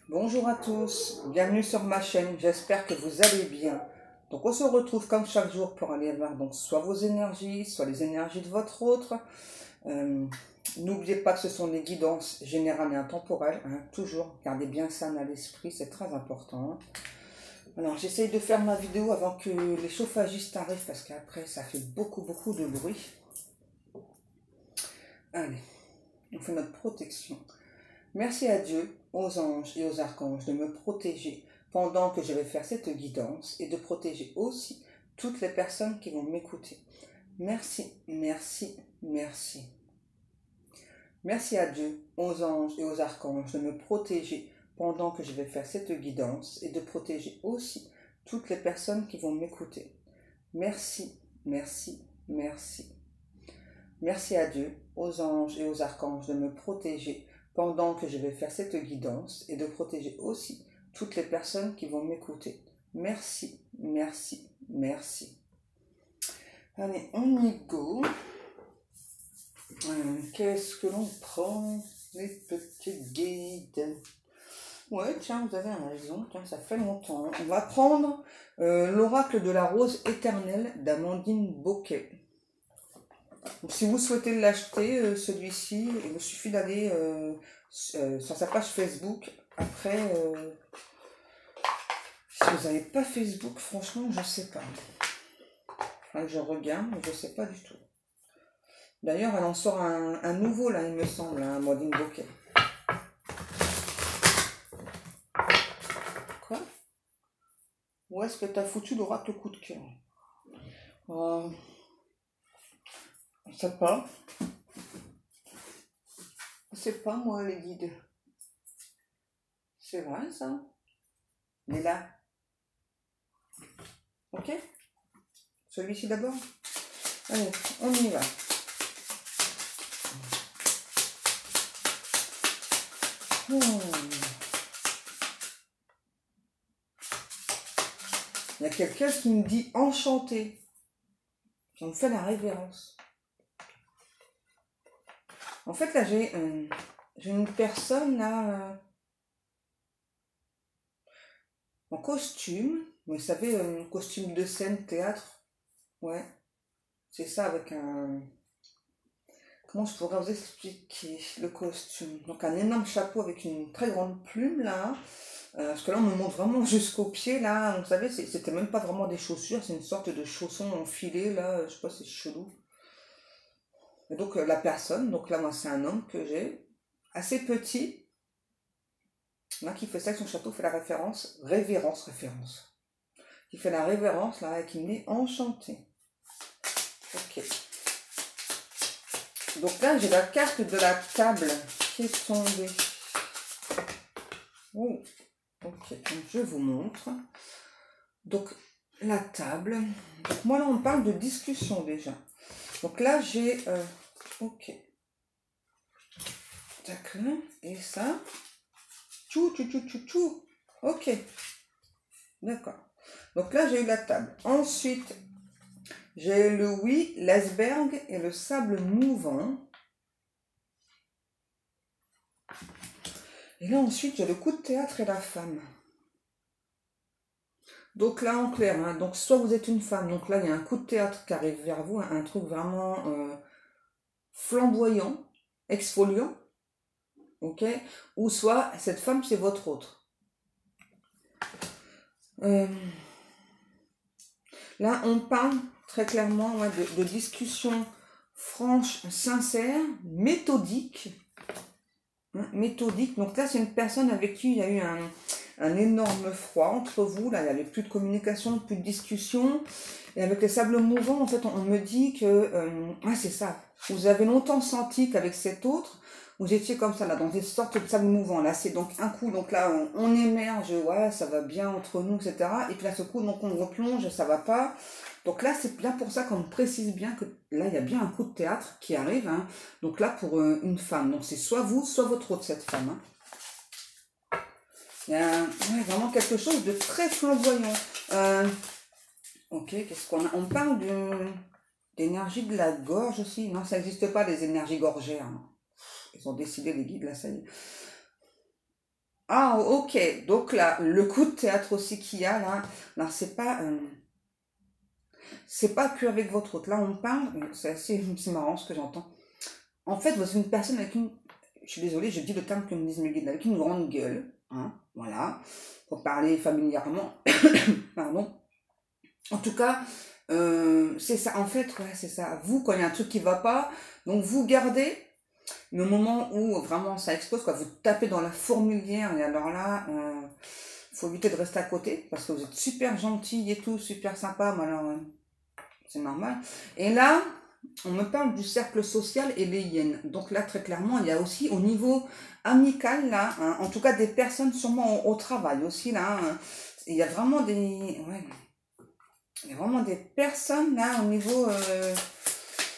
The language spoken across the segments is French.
Bonjour à tous, bienvenue sur ma chaîne, j'espère que vous allez bien. Donc on se retrouve comme chaque jour pour aller voir donc soit vos énergies, soit les énergies de votre autre. N'oubliez pas que ce sont des guidances générales et intemporelles, hein, toujours, gardez bien ça à l'esprit, c'est très important. Alors j'essaye de faire ma vidéo avant que les chauffagistes arrivent parce qu'après ça fait beaucoup de bruit. Allez, on fait notre protection. Merci à Dieu, aux anges et aux archanges de me protéger pendant que je vais faire cette guidance et de protéger aussi toutes les personnes qui vont m'écouter. Merci, merci, merci. Merci à Dieu, aux anges et aux archanges de me protéger pendant que je vais faire cette guidance et de protéger aussi toutes les personnes qui vont m'écouter. Merci, merci, merci. Merci à Dieu, aux anges et aux archanges de me protéger pendant que je vais faire cette guidance et de protéger aussi toutes les personnes qui vont m'écouter. Merci, merci, merci. Allez, on y go. Qu'est-ce que l'on prend? Les petits guides. Ouais, tiens, vous avez raison, tiens, ça fait longtemps. On va prendre l'oracle de la rose éternelle d'Amandine Boquet. Donc, si vous souhaitez l'acheter, celui-ci, il vous suffit d'aller sur sa page Facebook. Après, si vous n'avez pas Facebook, franchement, je ne sais pas. Enfin, je regarde, mais je ne sais pas du tout. D'ailleurs, elle en sort un nouveau, là, il me semble, un Amandine Boquet. Quoi? Où est-ce que tu as foutu l'oracle coup de cœur? Je sais pas. Je sais pas, moi, les guides. C'est vrai, ça? Mais là. Ok? Celui-ci d'abord? Allez, on y va. Il y a quelqu'un qui me dit enchanté. On me fait la révérence. En fait, là, j'ai une personne, là, en costume. Vous savez, un costume de scène, théâtre. Ouais. C'est ça avec un... Comment je pourrais vous expliquer le costume? Donc, un énorme chapeau avec une très grande plume, là. Parce que là, on me montre vraiment jusqu'au pied, là. Vous savez, c'était même pas vraiment des chaussures. C'est une sorte de chausson enfilé, là. Je sais pas, c'est chelou. Et donc, la personne, donc là, moi, c'est un homme que j'ai, assez petit, là, qui fait ça avec son chapeau, fait la référence, référence. Qui fait la révérence, là, et qui me dit enchanté. Ok. Donc là, j'ai la carte de la table qui est tombée. Oh. Ok, donc je vous montre. Donc, la table. Donc, moi, là, on parle de discussion, déjà. Donc là, j'ai... ok. D'accord. Et ça. Tchou. Ok. D'accord. Donc là, j'ai eu la table. Ensuite, j'ai le oui, l'iceberg et le sable mouvant. Et là, ensuite, j'ai le coup de théâtre et la femme. Donc là, en clair, hein, donc soit vous êtes une femme, donc là, il y a un coup de théâtre qui arrive vers vous, un truc vraiment flamboyant, exfoliant, ok? Ou soit, cette femme, c'est votre autre. Là, on parle très clairement de discussions franches, sincères, méthodiques. Hein, méthodiques. Donc là, c'est une personne avec qui il y a eu un énorme froid entre vous. Là, il n'y avait plus de communication, plus de discussion. Et avec les sables mouvants, en fait, on me dit que... ah, c'est ça. Vous avez longtemps senti qu'avec cet autre, vous étiez comme ça, là, dans des sortes de sables mouvants. Là, c'est donc un coup, donc là, on émerge, ouais, ça va bien entre nous, etc. Et puis là, ce coup, donc on replonge, ça va pas. Donc là, c'est bien pour ça qu'on me précise bien que là, il y a bien un coup de théâtre qui arrive. Hein. Donc là, pour une femme. Donc c'est soit vous, soit votre autre, cette femme. Hein. Il y a vraiment quelque chose de très flamboyant. Ok, qu'est-ce qu'on a? On parle d'énergie de la gorge aussi. Non, ça n'existe pas, les énergies gorgères. Hein. Ils ont décidé, les guides, là, ça y est. Ah, ok. Donc là, le coup de théâtre aussi qu'il y a là, c'est pas que avec votre hôte. Là, on parle, c'est marrant ce que j'entends. En fait, vous êtes une personne avec une, je suis désolée, je dis le terme que me disent mes guides, avec une grande gueule, hein, voilà, pour parler familièrement, pardon. En tout cas, c'est ça, en fait, ouais, c'est ça. Vous, quand il y a un truc qui va pas, donc vous gardez, mais au moment où vraiment ça explose, quoi, vous tapez dans la fourmilière, et alors là, faut éviter de rester à côté, parce que vous êtes super gentil et tout, super sympa, mais alors, c'est normal. Et là, on me parle du cercle social et les hyènes. Donc là, très clairement, il y a aussi au niveau amical, là, hein, en tout cas des personnes sûrement au travail aussi, là, hein, il y a vraiment ouais, il y a vraiment des personnes, là, au niveau,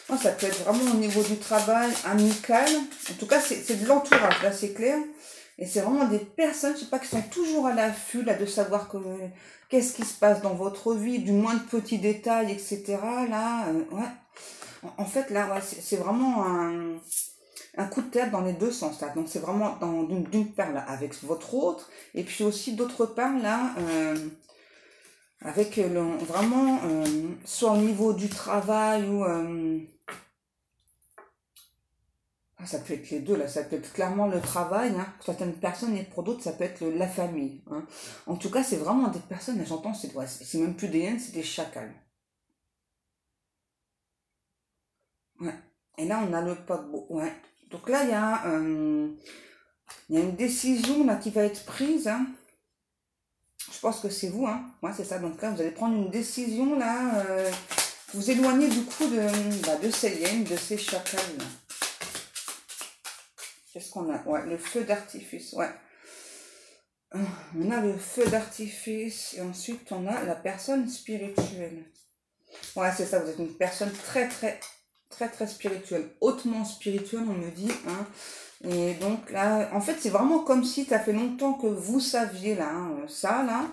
oh, ça peut être vraiment au niveau du travail, amical. En tout cas, c'est de l'entourage, là, c'est clair. Et c'est vraiment des personnes, je sais pas, qui sont toujours à l'affût, là, de savoir qu'est-ce qui se passe dans votre vie, du moindre petit détail, etc. Là, ouais. En fait, là, ouais, c'est vraiment un coup de théâtre dans les deux sens, là. Donc, c'est vraiment d'une part, là, avec votre autre, et puis aussi d'autre part, là, avec vraiment, soit au niveau du travail ou... ça peut être les deux, là, ça peut être clairement le travail, hein, pour certaines personnes, et pour d'autres, ça peut être la famille. Hein. En tout cas, c'est vraiment des personnes, j'entends, c'est même plus des hyènes, c'est des chacals. Ouais. Et là, on a le paquebot. Ouais. Donc là, il y a une décision là, qui va être prise. Hein. Je pense que c'est vous. Hein. Ouais, c'est ça. Donc là, vous allez prendre une décision là. Vous éloigner du coup de ces hyènes, de ces chacals. Là. Qu'est-ce qu'on a? Ouais, le feu d'artifice. Ouais. On a le feu d'artifice et ensuite on a la personne spirituelle. Ouais, c'est ça. Vous êtes une personne très, très, très, très spirituelle. Hautement spirituelle, on me dit. Hein. Et donc là, en fait, c'est vraiment comme si ça fait longtemps que vous saviez là, hein, ça là,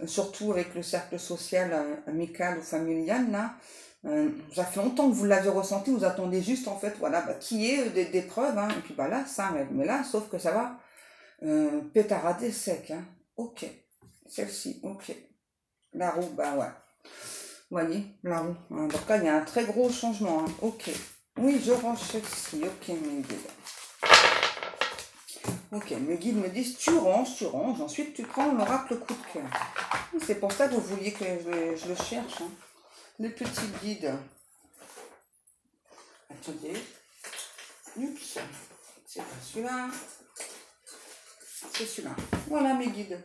surtout avec le cercle social, amical ou familial là. Ça fait longtemps que vous l'avez ressenti, vous attendez juste en fait, voilà, qui est des preuves, hein, et puis bah là, ça arrive. Mais là, sauf que ça va pétarader sec, hein. Ok. Celle-ci, ok. La roue, bah ouais. Vous voyez, la roue. Hein. Donc là, il y a un très gros changement, hein. Ok. Oui, je range celle-ci, ok, mes guides. Ok, mes guides me disent tu ranges, ensuite tu prends l'oracle coup de cœur. C'est pour ça que vous vouliez que je le cherche. Hein. Les petits guides. Attendez. Oups. C'est pas celui-là. C'est celui-là. Voilà mes guides.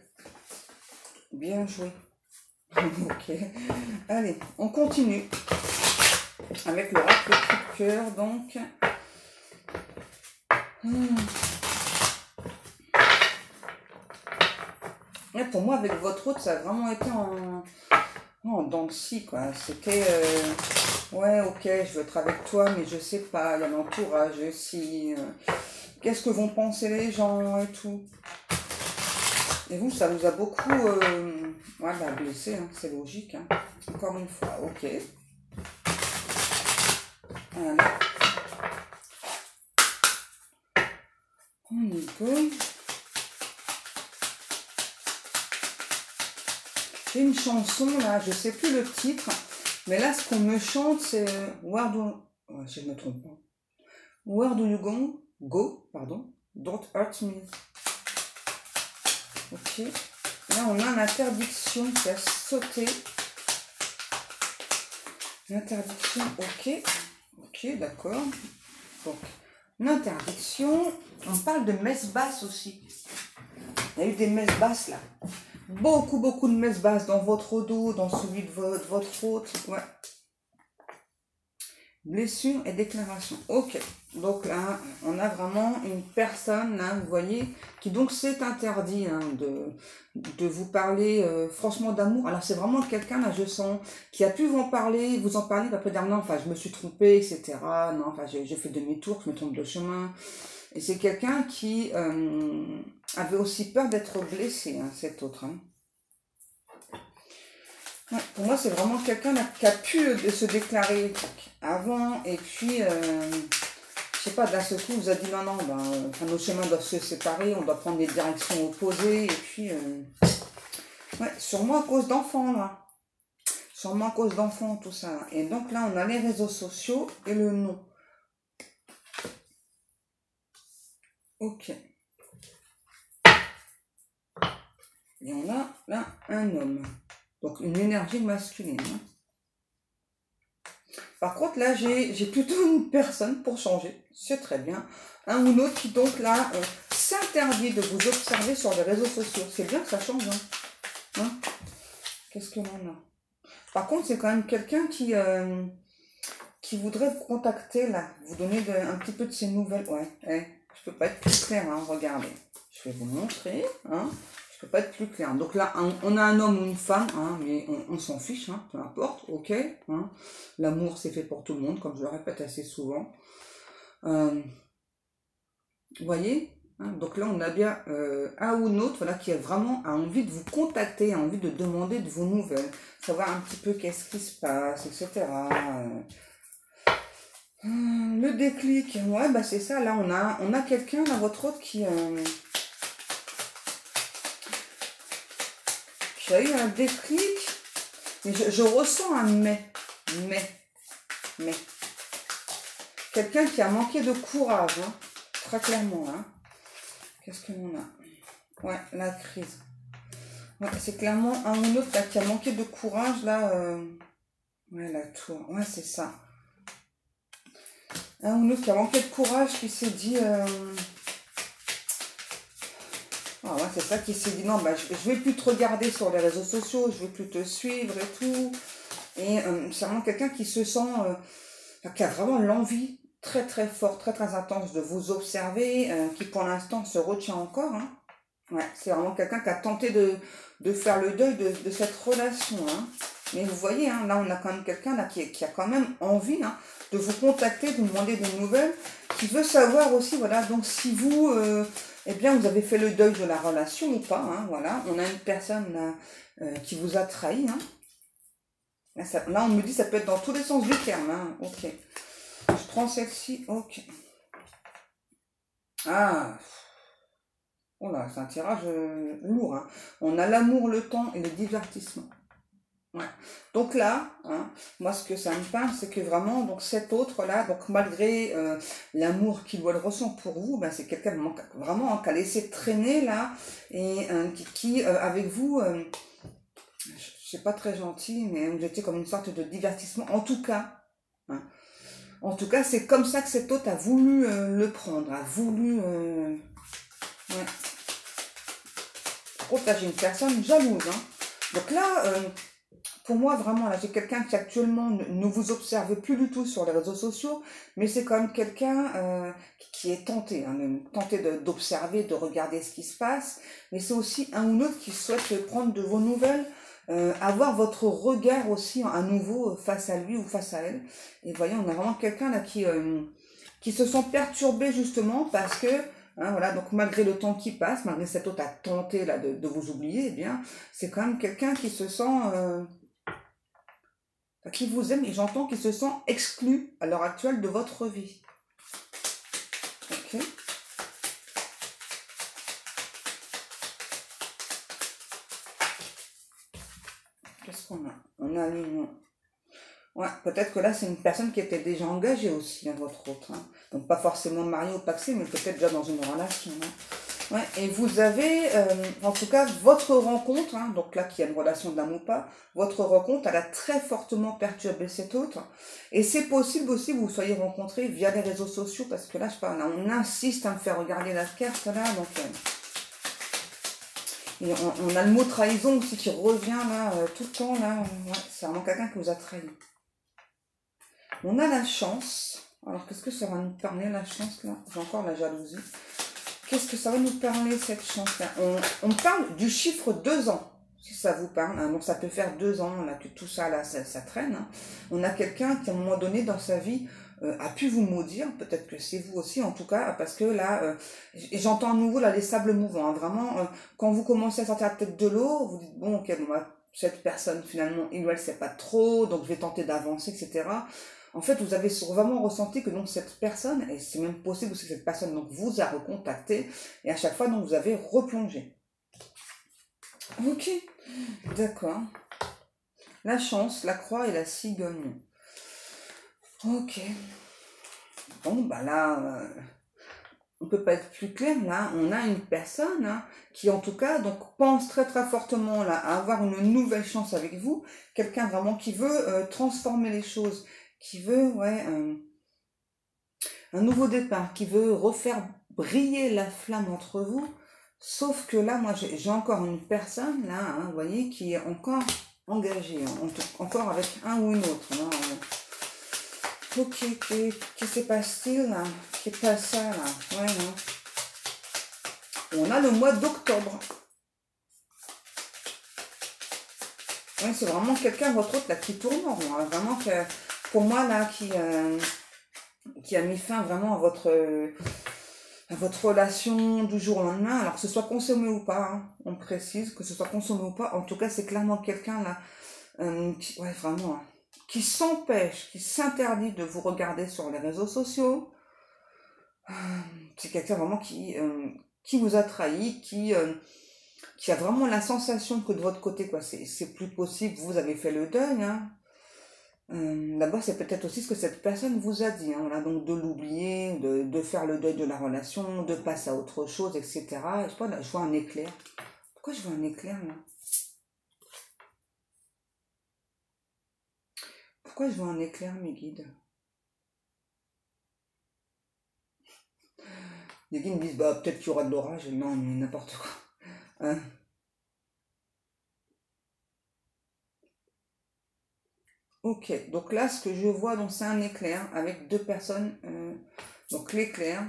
Bien joué. Ok. Allez, on continue. Avec l'oracle coup de cœur, donc. Et pour moi, avec votre autre, ça a vraiment été en dents de scie, quoi. C'était, ouais, ok, je veux être avec toi, mais je sais pas, il y a l'entourage aussi. Qu'est-ce que vont penser les gens et tout. Et vous, ça vous a beaucoup, ouais, bah, blessé, hein, c'est logique, hein. Encore une fois, ok. Voilà. On y peut. J'ai une chanson là, je sais plus le titre, mais là ce qu'on me chante c'est Where do... Ouais, si je me trompe pas. Where do you go, pardon, don't hurt me. Ok. Là on a l'interdiction qui a sauté. L'interdiction, ok. Ok, d'accord. Donc, l'interdiction, on parle de messe basse aussi. Il y a eu des messes basses là. Beaucoup de messes basses dans votre dos, dans celui de votre hôte. Ouais. Blessure et déclaration. Ok. Donc là, on a vraiment une personne, là, vous voyez, qui donc s'est interdit hein, de vous parler franchement d'amour. Alors c'est vraiment quelqu'un, là, je sens, qui a pu vous en parler, après dire non, enfin, je me suis trompée, etc. Non, enfin, j'ai fait demi-tour, je me trompe de chemin. Et c'est quelqu'un qui avait aussi peur d'être blessé, hein, cet autre. Hein. Ouais, pour moi, c'est vraiment quelqu'un qui a pu se déclarer avant et puis je sais pas, d'un seul coup, vous a dit non, non, ben, enfin, nos chemins doivent se séparer, on doit prendre des directions opposées, et puis, ouais, sûrement à cause d'enfants, là. Sûrement à cause d'enfants, tout ça. Là. Et donc là, on a les réseaux sociaux et le nom. Ok. Et on a là un homme. Donc une énergie masculine. Hein. Par contre, là, j'ai plutôt une personne pour changer. C'est très bien. Un ou l'autre qui, donc, là, s'interdit de vous observer sur les réseaux sociaux. C'est bien que ça change. Hein. Qu'est-ce que l'on a? Par contre, c'est quand même quelqu'un qui voudrait vous contacter, là. Vous donner un petit peu de ses nouvelles. Ouais, je peux pas être plus clair, hein. Regardez. Je vais vous montrer, hein. Je peux pas être plus clair. Donc là, on a un homme ou une femme, hein, mais on s'en fiche, hein, peu importe, ok. Hein. L'amour, c'est fait pour tout le monde, comme je le répète assez souvent. Vous voyez hein, donc là, on a bien un ou une autre voilà, qui a vraiment envie de vous contacter, a envie de demander de vos nouvelles, savoir un petit peu qu'est-ce qui se passe, etc. Le déclic, ouais, bah c'est ça. Là, on a quelqu'un, là, votre autre qui a eu un déclic, mais je ressens un mais. Quelqu'un qui a manqué de courage, hein, très clairement. Hein. Qu'est-ce que l'on a? Ouais, la crise. Ouais, c'est clairement un ou l'autre là, qui a manqué de courage, là. Ouais, la tour. Ouais, c'est ça. Un ou l'autre qui a manqué de courage, qui s'est dit... Ah ouais, c'est ça qui s'est dit, non, bah, je vais plus te regarder sur les réseaux sociaux, je vais plus te suivre et tout. Et c'est vraiment quelqu'un qui se sent, qui a vraiment l'envie très très forte, très très intense de vous observer, qui pour l'instant se retient encore. Hein. Ouais, c'est vraiment quelqu'un qui a tenté de faire le deuil de cette relation. Hein. Mais vous voyez, hein, là on a quand même quelqu'un là qui a quand même envie hein, de vous contacter, de vous demander des nouvelles, qui veut savoir aussi, voilà, donc si vous... eh bien, vous avez fait le deuil de la relation ou pas, hein, voilà. On a une personne là, qui vous a trahi, hein. Là, on me dit ça peut être dans tous les sens du terme, hein. Ok. Je prends celle-ci, ok. Ah. Oh là, c'est un tirage lourd, hein. On a l'amour, le temps et le divertissement. Ouais. Donc là, hein, moi ce que ça me parle, c'est que vraiment, donc cet autre-là, donc malgré l'amour qu'il ou elle ressent pour vous, ben, c'est quelqu'un vraiment hein, qui a laissé traîner là, et qui avec vous, c'est pas très gentil, mais vous étiez comme une sorte de divertissement, en tout cas. Hein. En tout cas, c'est comme ça que cet autre a voulu le prendre, a voulu... ouais. Oh, là j'ai une personne jalouse. Hein. Donc là... pour moi, vraiment, là, j'ai quelqu'un qui actuellement ne vous observe plus du tout sur les réseaux sociaux, mais c'est quand même quelqu'un qui est tenté, hein, tenté d'observer, de regarder ce qui se passe, mais c'est aussi un ou l'autre qui souhaite prendre de vos nouvelles, avoir votre regard aussi à nouveau face à lui ou face à elle. Et voyez, on a vraiment quelqu'un là qui se sent perturbé justement parce que hein, voilà, donc malgré le temps qui passe, malgré cet autre a tenté là de vous oublier, eh bien, c'est quand même quelqu'un qui se sent qui vous aime et j'entends qu'il se sent exclu à l'heure actuelle de votre vie. Ok. Qu'est-ce qu'on a? On a l'union. Ouais, peut-être que là, c'est une personne qui était déjà engagée aussi, hein, votre autre. Hein. Donc, pas forcément mariée ou paxée, mais peut-être déjà dans une relation. Hein. Ouais, et vous avez, en tout cas, votre rencontre, hein, donc là, qu'il y a une relation d'amour ou pas, votre rencontre, elle a très fortement perturbé cet autre. Et c'est possible aussi que vous soyez rencontrés via les réseaux sociaux, parce que là, je sais pas, là, on insiste à me faire regarder la carte, là, donc... et on a le mot trahison aussi qui revient, là, tout le temps, là. Ouais, c'est vraiment quelqu'un qui vous a trahi. On a la chance. Alors, qu'est-ce que ça va nous parler, la chance, là? J'ai encore la jalousie. Qu'est-ce que ça va nous parler, cette chance-là? On parle du chiffre 2 ans, si ça vous parle. Hein. Donc, ça peut faire 2 ans là, que tout ça, là, ça traîne. Hein. On a quelqu'un qui, à un moment donné, dans sa vie, a pu vous maudire. Peut-être que c'est vous aussi, en tout cas, parce que là, j'entends à nouveau là, les sables mouvants. Hein. Vraiment, quand vous commencez à sortir la tête de l'eau, vous dites, bon, ok, bon, bah, cette personne, finalement, il ou elle sait pas trop, donc je vais tenter d'avancer, etc. En fait, vous avez vraiment ressenti que donc cette personne, et c'est même possible aussi que cette personne donc, vous a recontacté, et à chaque fois, donc, vous avez replongé. Ok, d'accord. La chance, la croix et la cigogne. Ok. Bon, bah là, on peut pas être plus clair. Là, on a une personne hein, qui, en tout cas, donc pense très très fortement là à avoir une nouvelle chance avec vous. Quelqu'un vraiment qui veut transformer les choses, qui veut, ouais, un nouveau départ, qui veut refaire briller la flamme entre vous. Sauf que là, moi, j'ai encore une personne là, hein, vous voyez, qui est encore engagée, hein, encore avec un ou une autre. Hein, ok, qu'est-ce qui se passe-t-il là? Qui passe ça là? Ouais, non. On a le mois d'octobre. Ouais, c'est vraiment quelqu'un, votre autre, là, qui tourne en rond. Hein. Vraiment, que, pour moi, là, qui a mis fin vraiment à votre relation du jour au lendemain. Alors, que ce soit consommé ou pas, hein, on précise, que ce soit consommé ou pas. En tout cas, c'est clairement quelqu'un, là, qui, ouais, vraiment, hein, qui s'empêche, qui s'interdit de vous regarder sur les réseaux sociaux. C'est quelqu'un vraiment qui vous a trahi, qui a vraiment la sensation que de votre côté, quoi, c'est plus possible, vous avez fait le deuil, hein. D'abord, c'est peut-être aussi ce que cette personne vous a dit, hein, voilà, donc de l'oublier, de faire le deuil de la relation, de passer à autre chose, etc. Je sais pas, là, je vois un éclair. Pourquoi je vois un éclair, là? Pourquoi je vois un éclair, mes guides? Les guides me disent, bah, peut-être qu'il y aura de l'orage. Non, mais n'importe quoi. Hein. Ok, donc là, ce que je vois, donc c'est un éclair avec deux personnes. Donc l'éclair,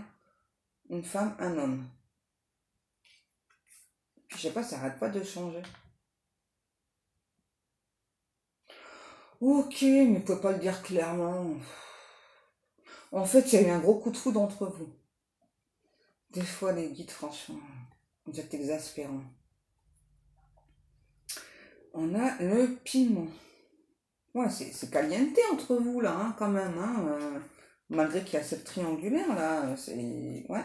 une femme, un homme. Je sais pas, ça arrête pas de changer. Ok, mais vous pouvez pas le dire clairement. En fait, il y a eu un gros coup de foudre entre vous. Des fois, les guides, franchement, vous êtes exaspérants. On a le piment. Ouais, c'est caliente entre vous, là, hein, quand même. Hein, malgré qu'il y a cette triangulaire, là. C'est... Ouais.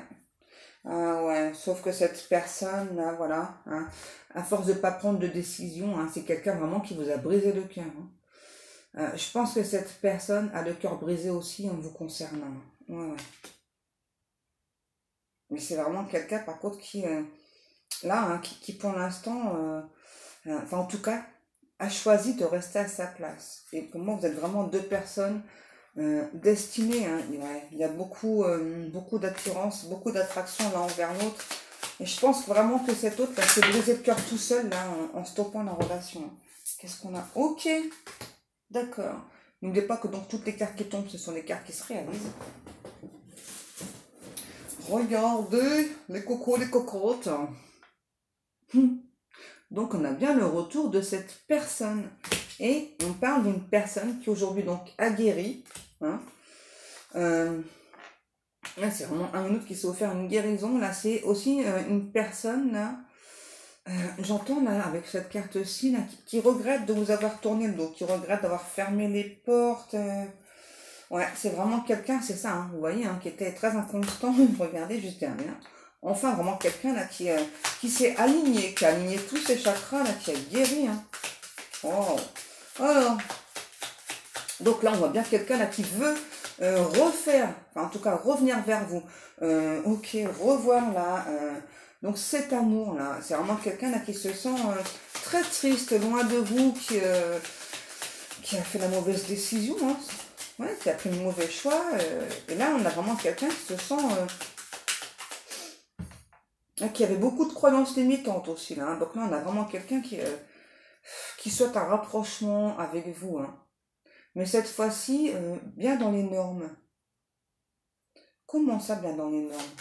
Ah ouais, sauf que cette personne, là, voilà, hein, à force de pas prendre de décision, hein, c'est quelqu'un vraiment qui vous a brisé le cœur. Hein. Je pense que cette personne a le cœur brisé aussi en vous concernant. Ouais, ouais. Mais c'est vraiment quelqu'un, par contre, qui, là, hein, qui pour l'instant, enfin, en tout cas, a choisi de rester à sa place. Et pour moi, vous êtes vraiment deux personnes destinées. Hein. Ouais, il y a beaucoup d'attirance, beaucoup d'attraction l'un envers l'autre. Et je pense vraiment que cet autre, là, s'est brisé le cœur tout seul, là, en stoppant la relation. Qu'est-ce qu'on a? Ok, d'accord. N'oubliez pas que donc toutes les cartes qui tombent, ce sont les cartes qui se réalisent. Regardez les cocos, les cocottes. Donc on a bien le retour de cette personne. Et on parle d'une personne qui aujourd'hui donc a guéri. Hein. Là c'est vraiment un autre qui s'est offert une guérison. Là c'est aussi une personne là. J'entends là avec cette carte-ci là qui regrette de vous avoir tourné le dos, qui regrette d'avoir fermé les portes. Ouais, c'est vraiment quelqu'un, c'est ça, hein, vous voyez, hein, qui était très inconstant. Regardez juste derrière. Enfin, vraiment quelqu'un là qui s'est aligné, qui a aligné tous ses chakras là, qui a guéri. Hein. Oh. Alors, donc là, on voit bien quelqu'un là qui veut refaire, enfin en tout cas revenir vers vous. Ok, revoir là. Donc cet amour là, c'est vraiment quelqu'un là qui se sent très triste, loin de vous, qui a fait la mauvaise décision. Hein. Ouais, qui a pris le mauvais choix. Et là, on a vraiment quelqu'un qui se sent... qui avait beaucoup de croyances limitantes aussi. Là, hein. Donc là, on a vraiment quelqu'un qui souhaite un rapprochement avec vous. Hein. Mais cette fois-ci, bien dans les normes. Comment ça, bien dans les normes?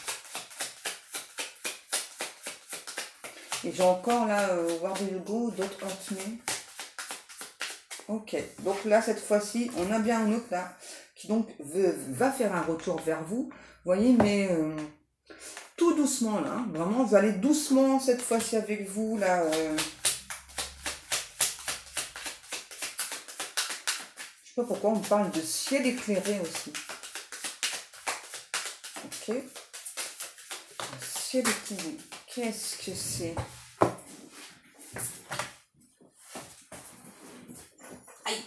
Et j'ai encore là, Where do you go, d'autres hurt me. Ok, donc là, cette fois-ci, on a bien un autre là, qui donc va faire un retour vers vous. Vous voyez, mais tout doucement là, hein, vraiment, vous allez doucement cette fois-ci avec vous là. sais pas pourquoi on parle de ciel éclairé aussi. Ok. Ciel éclairé. Qu'est-ce que c'est? Aïe.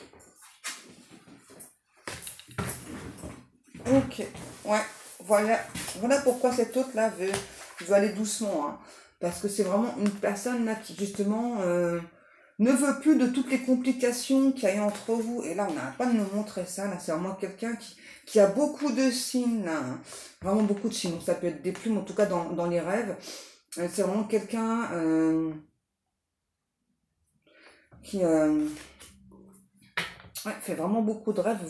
Ok. Ouais. Voilà. Voilà pourquoi cet autre-là veut aller doucement. Hein. Parce que c'est vraiment une personne là qui justement ne veut plus de toutes les complications qu'il y a eu entre vous. Et là, on n'arrête pas de nous montrer ça. Là, c'est vraiment quelqu'un qui a beaucoup de signes. Là, hein. Vraiment beaucoup de signes. Donc, ça peut être des plumes, en tout cas dans les rêves. C'est vraiment quelqu'un qui fait vraiment beaucoup de rêves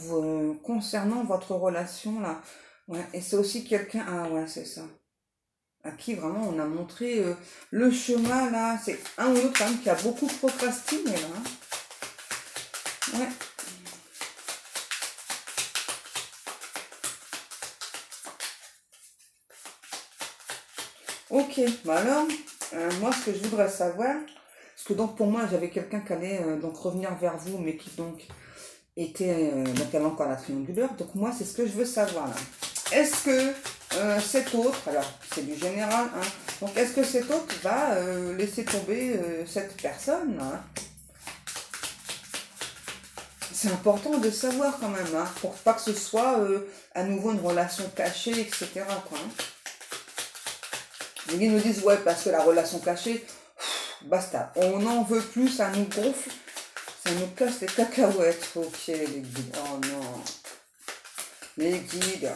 concernant votre relation. Là. Ouais, et c'est aussi quelqu'un... Ah ouais, c'est ça. À qui vraiment on a montré le chemin là, c'est un ou l'autre quand même qui a beaucoup procrastiné là. Hein. Ouais. Ok, bah alors, moi ce que je voudrais savoir, parce que donc pour moi j'avais quelqu'un qui allait donc revenir vers vous, mais qui donc était, donc elle a encore la triangulaire, donc moi c'est ce que je veux savoir là. Est-ce que cet autre, alors c'est du général, hein, donc est-ce que cet autre va laisser tomber cette personne hein. C'est important de savoir quand même, hein, pour pas que ce soit à nouveau une relation cachée, etc. Quoi, hein. Les guides nous disent, ouais, parce que la relation cachée, basta, on n'en veut plus, ça nous gonfle, ça nous casse les cacahuètes. Ok, les guides, oh non, les guides.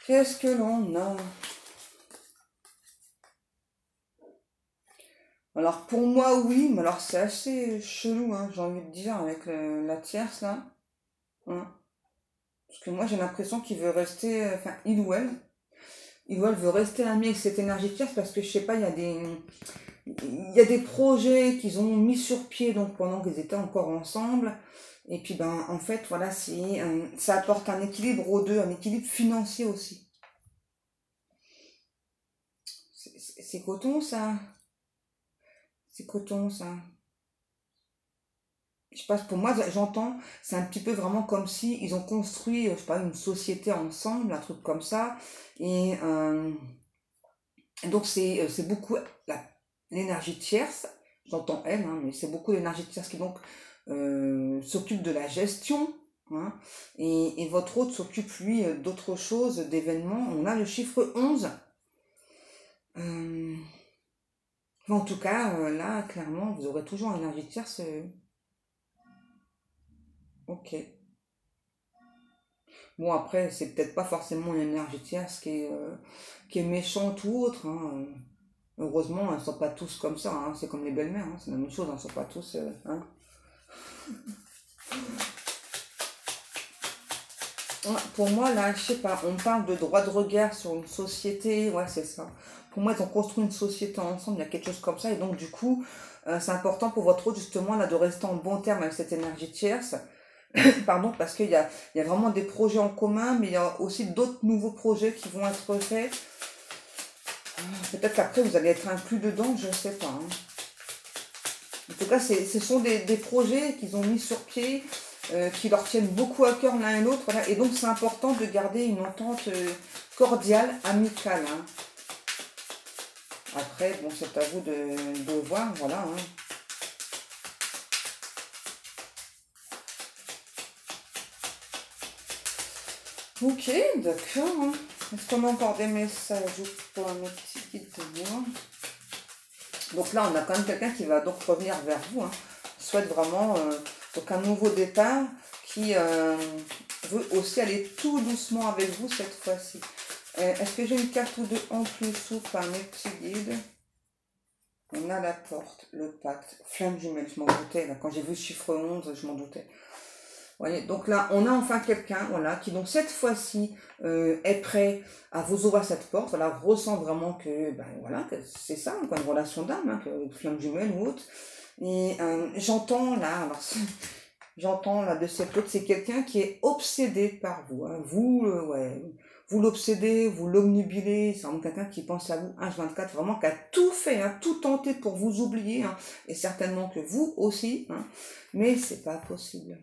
Qu'est-ce que l'on a? Alors pour moi oui, mais alors c'est assez chelou, hein, j'ai envie de dire, avec la tierce là. Hein. Parce que moi j'ai l'impression qu'il veut rester, enfin il ou elle veut rester ami avec cette énergie tierce parce que je sais pas, il y a des projets qu'ils ont mis sur pied donc pendant qu'ils étaient encore ensemble. Et puis ben en fait voilà, ça apporte un équilibre aux deux, un équilibre financier aussi. C'est coton ça. C'est coton ça. Je sais pas, pour moi, j'entends, c'est un petit peu vraiment comme si ils ont construit, je sais pas, une société ensemble, un truc comme ça. Et donc, c'est beaucoup l'énergie tierce, j'entends elle, hein, mais c'est beaucoup l'énergie tierce qui donc s'occupe de la gestion. Hein, et votre autre s'occupe, lui, d'autre chose, d'événements. On a le chiffre 11. Euh, en tout cas, là, clairement, vous aurez toujours une énergie tierce. Ok. Bon, après, c'est peut-être pas forcément une énergie tierce qui est méchante ou autre. Hein. Heureusement, elles ne sont pas tous comme ça. Hein. C'est comme les belles-mères. Hein. C'est la même chose. Elles ne sont pas tous. Hein. Ouais, pour moi, là, je sais pas. On parle de droit de regard sur une société. Ouais, c'est ça. Pour moi, ils ont construit une société ensemble. Il y a quelque chose comme ça. Et donc, du coup, c'est important pour votre autre, justement, là, de rester en bon terme avec cette énergie tierce. Pardon, parce il y a vraiment des projets en commun, mais il y a aussi d'autres nouveaux projets qui vont être faits. Peut-être qu'après vous allez être inclus dedans, je ne sais pas. Hein. En tout cas, ce sont des projets qu'ils ont mis sur pied, qui leur tiennent beaucoup à cœur l'un et l'autre. Voilà. Et donc c'est important de garder une entente cordiale, amicale. Hein. Après, bon, c'est à vous de voir, voilà. Hein. Ok, d'accord. Hein. Est-ce qu'on a encore des messages ou pas, mes petits guides de moi? Donc là, on a quand même quelqu'un qui va donc revenir vers vous. Hein. Souhaite vraiment donc un nouveau départ qui veut aussi aller tout doucement avec vous cette fois-ci. Est-ce que j'ai une carte ou deux en plus ou pas, mes petits guides? On a la porte, le pacte, flamme jumelle, je m'en doutais. Là, quand j'ai vu le chiffre 11, je m'en doutais. Voyez, donc là, on a enfin quelqu'un, voilà, qui donc cette fois-ci est prêt à vous ouvrir cette porte, voilà, ressent vraiment que, ben voilà, que c'est ça, quoi, une relation d'âme, hein, que flamme jumelle ou autre. Et j'entends là, alors, j'entends là de cette autre, c'est quelqu'un qui est obsédé par vous, hein, vous, ouais, vous l'obsédez, vous l'obnubilez, c'est vraiment quelqu'un qui pense à vous H24, vraiment qui a tout fait, hein, tout tenté pour vous oublier, hein, et certainement que vous aussi, hein, mais c'est pas possible.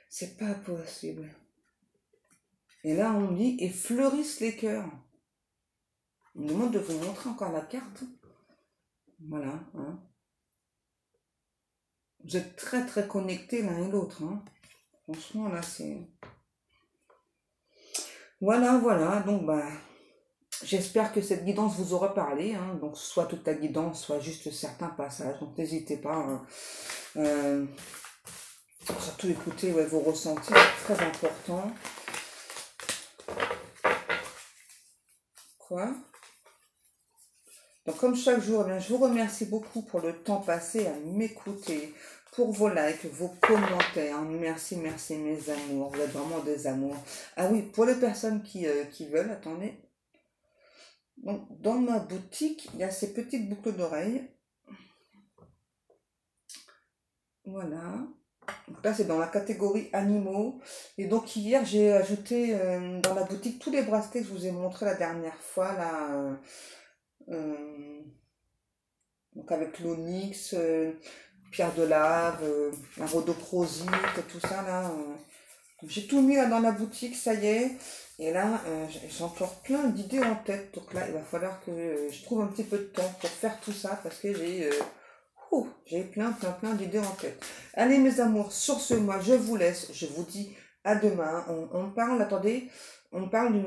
C'est pas possible. Et là, on dit, et fleurissent les cœurs. On me demande de vous montrer encore la carte. Voilà. Hein. Vous êtes très très connectés l'un et l'autre. Hein. Franchement, là, c'est... Voilà, voilà. Donc, bah, j'espère que cette guidance vous aura parlé. Hein. Donc, soit toute la guidance, soit juste certains passages. Donc, n'hésitez pas. Hein. Surtout écoutez vos ressentis, c'est très important. Quoi? Donc comme chaque jour, eh bien, je vous remercie beaucoup pour le temps passé à m'écouter, pour vos likes, vos commentaires. Merci, merci mes amours, vous êtes vraiment des amours. Ah oui, pour les personnes qui veulent, attendez. Donc dans ma boutique, il y a ces petites boucles d'oreilles. Voilà. Donc là, c'est dans la catégorie animaux. Et donc, hier, j'ai ajouté dans la boutique tous les bracelets que je vous ai montrés la dernière fois. Là, donc avec l'onyx, pierre de lave, la rhodochrosite, tout ça. Là, j'ai tout mis là dans la boutique, ça y est. Et là, j'ai encore plein d'idées en tête. Donc là, il va falloir que je trouve un petit peu de temps pour faire tout ça. Parce que j'ai plein d'idées en tête. Allez mes amours, sur ce, moi je vous laisse, je vous dis à demain. On parle, attendez, on parle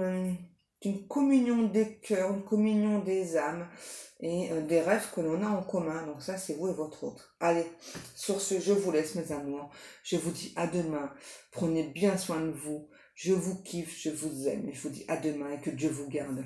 d'une communion des cœurs, une communion des âmes et des rêves que l'on a en commun. Donc ça, c'est vous et votre autre. Allez, sur ce, je vous laisse mes amours. Je vous dis à demain. Prenez bien soin de vous. Je vous kiffe, je vous aime. Et je vous dis à demain et que Dieu vous garde.